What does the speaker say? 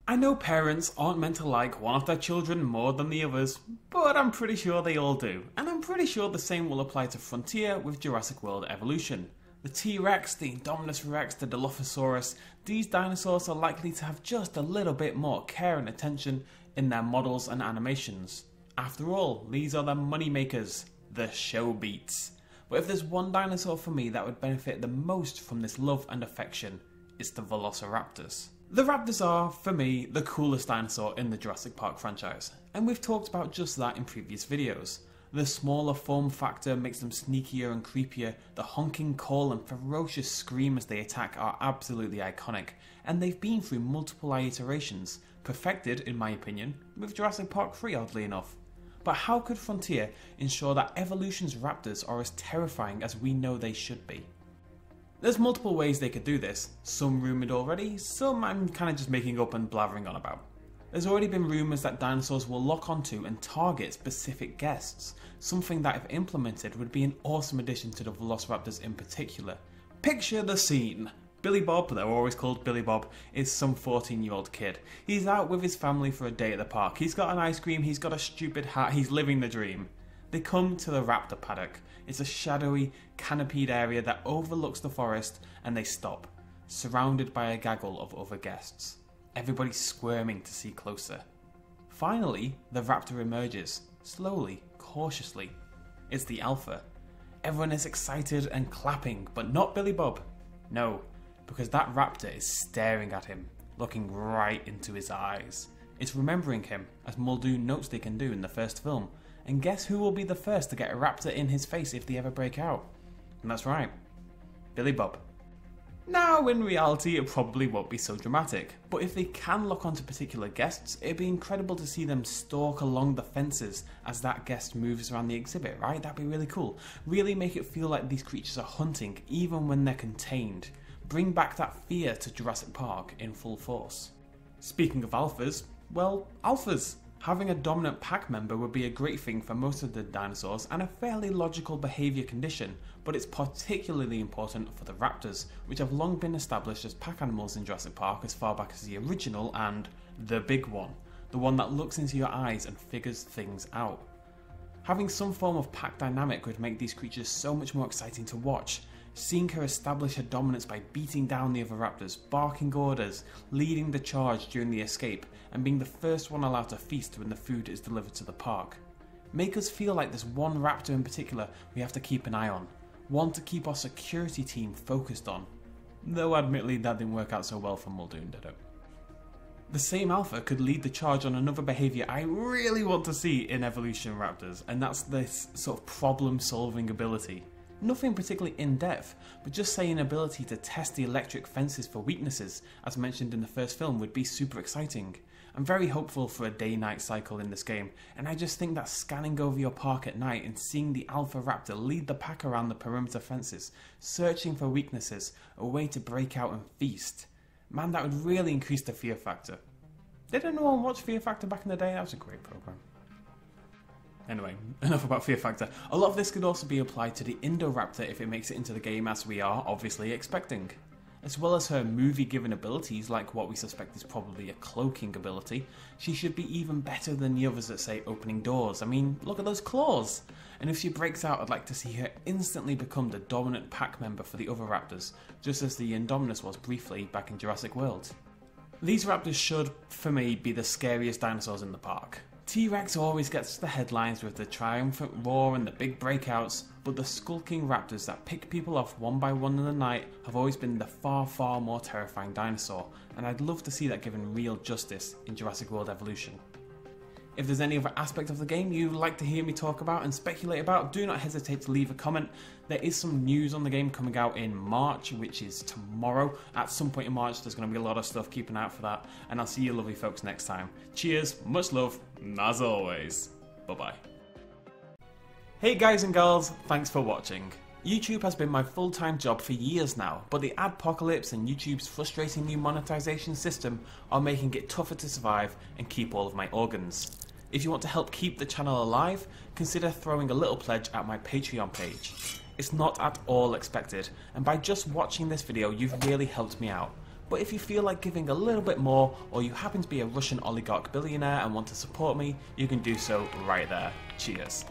I know parents aren't meant to like one of their children more than the others, but I'm pretty sure they all do. And I'm pretty sure the same will apply to Frontier with Jurassic World Evolution. The T-Rex, the Indominus Rex, the Dilophosaurus, these dinosaurs are likely to have just a little bit more care and attention in their models and animations. After all, these are the money makers, the show beats. But if there's one dinosaur for me that would benefit the most from this love and affection, it's the Velociraptors. The Raptors are, for me, the coolest dinosaur in the Jurassic Park franchise, and we've talked about just that in previous videos. The smaller form factor makes them sneakier and creepier, the honking call and ferocious scream as they attack are absolutely iconic, and they've been through multiple iterations, perfected, in my opinion, with Jurassic Park 3 oddly enough. But how could Frontier ensure that Evolution's Raptors are as terrifying as we know they should be? There's multiple ways they could do this, some rumoured already, some I'm kind of just making up and blathering on about. There's already been rumours that dinosaurs will lock onto and target specific guests, something that if implemented would be an awesome addition to the Velociraptors in particular. Picture the scene. Billy Bob, they're always called Billy Bob, is some 14-year-old kid. He's out with his family for a day at the park, he's got an ice cream, he's got a stupid hat, he's living the dream. They come to the raptor paddock. It's a shadowy, canopied area that overlooks the forest, and they stop, surrounded by a gaggle of other guests. Everybody squirming to see closer. Finally, the raptor emerges, slowly, cautiously. It's the alpha. Everyone is excited and clapping, but not Billy Bob. No, because that raptor is staring at him, looking right into his eyes. It's remembering him, as Muldoon notes they can do in the first film. And guess who will be the first to get a raptor in his face if they ever break out? And that's right, Billy Bob. Now, in reality, it probably won't be so dramatic, but if they can lock onto particular guests, it'd be incredible to see them stalk along the fences as that guest moves around the exhibit, right? That'd be really cool. Really make it feel like these creatures are hunting, even when they're contained. Bring back that fear to Jurassic Park in full force. Speaking of alphas, well, alphas. Having a dominant pack member would be a great thing for most of the dinosaurs and a fairly logical behaviour condition, but it's particularly important for the raptors, which have long been established as pack animals in Jurassic Park as far back as the original and the big one, the one that looks into your eyes and figures things out. Having some form of pack dynamic would make these creatures so much more exciting to watch. Seeing her establish her dominance by beating down the other raptors, barking orders, leading the charge during the escape, and being the first one allowed to feast when the food is delivered to the park. Make us feel like there's one raptor in particular we have to keep an eye on, one to keep our security team focused on. Though admittedly that didn't work out so well for Muldoon, did it? The same alpha could lead the charge on another behaviour I really want to see in Evolution Raptors, and that's this sort of problem solving ability. Nothing particularly in-depth, but just say an ability to test the electric fences for weaknesses, as mentioned in the first film, would be super exciting. I'm very hopeful for a day-night cycle in this game, and I just think that scanning over your park at night and seeing the alpha raptor lead the pack around the perimeter fences, searching for weaknesses, a way to break out and feast. Man, that would really increase the fear factor. Did anyone watch Fear Factor back in the day? That was a great program. Anyway, enough about Fear Factor. A lot of this could also be applied to the Indoraptor if it makes it into the game, as we are obviously expecting. As well as her movie-given abilities, like what we suspect is probably a cloaking ability, she should be even better than the others at, say, opening doors. I mean, look at those claws! And if she breaks out, I'd like to see her instantly become the dominant pack member for the other raptors, just as the Indominus was briefly back in Jurassic World. These raptors should, for me, be the scariest dinosaurs in the park. T-Rex always gets the headlines with the triumphant roar and the big breakouts, but the skulking raptors that pick people off one by one in the night have always been the far more terrifying dinosaur, and I'd love to see that given real justice in Jurassic World Evolution. If there's any other aspect of the game you'd like to hear me talk about and speculate about, do not hesitate to leave a comment. There is some news on the game coming out in March, which is tomorrow. At some point in March, there's going to be a lot of stuff, keep an eye out for that. And I'll see you lovely folks next time. Cheers, much love, as always. Bye-bye. Hey guys and girls, thanks for watching. YouTube has been my full-time job for years now, but the adpocalypse and YouTube's frustrating new monetization system are making it tougher to survive and keep all of my organs. If you want to help keep the channel alive, consider throwing a little pledge at my Patreon page. It's not at all expected, and by just watching this video you've really helped me out. but if you feel like giving a little bit more, or you happen to be a Russian oligarch billionaire and want to support me, you can do so right there. Cheers.